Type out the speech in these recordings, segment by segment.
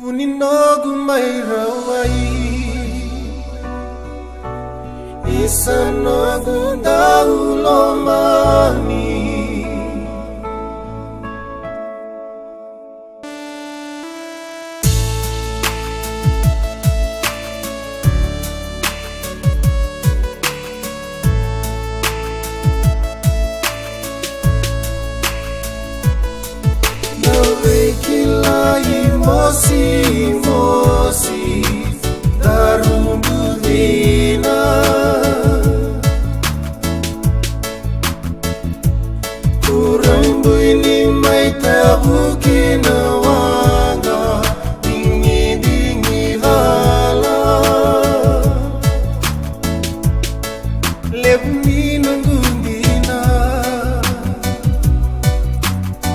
Uninogu mairawai Isanogu daulomani Mosi darumbudina Kurambuni maitabuki wanga dingi hala Lebni nungundina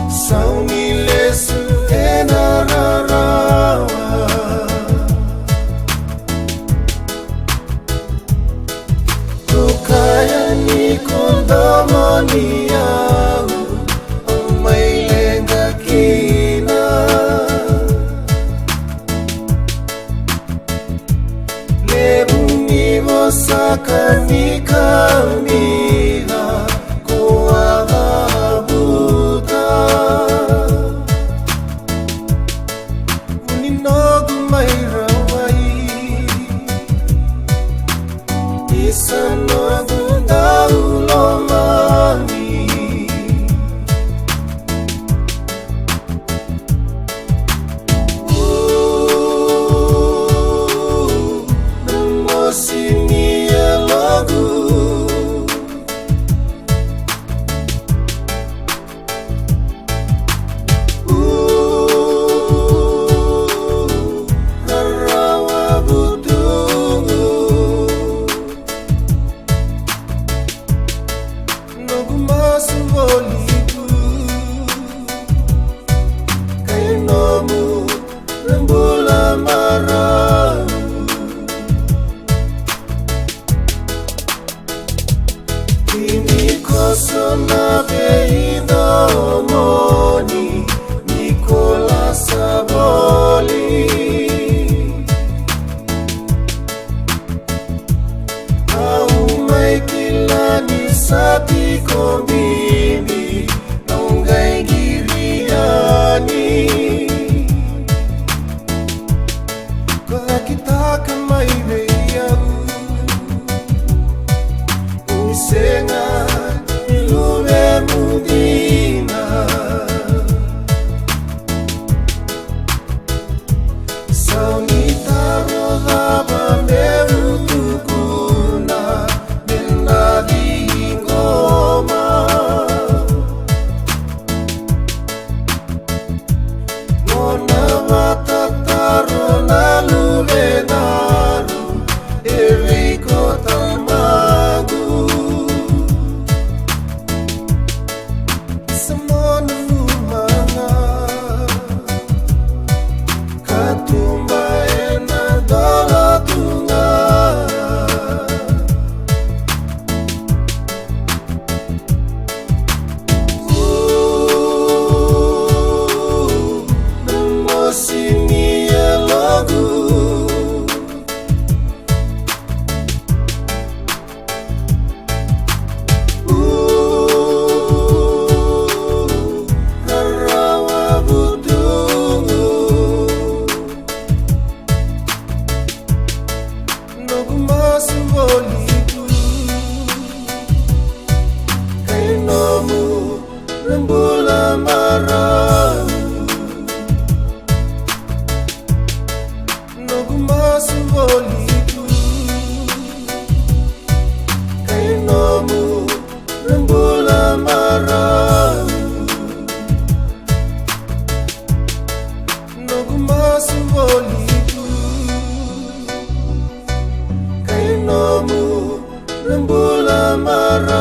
Sauni lesu enarara Niyahu umaylenga kina lebuni mosaka mikamila kuwabuta uninogu mairawai isanogu daulomani Sona veino moni Nicola Saboli Au mai kilani sati kombini Nongai giriani Kola kitaka mai veyau Usenga Mudina Saunitaro daba merutukuna Benadi ngoma Mona watataro nalulenaru Eriko tamagu Rembula marau Nogumasu bolitu Kainomu rembula marau Nogumasu bolitu Kainomu rembula marau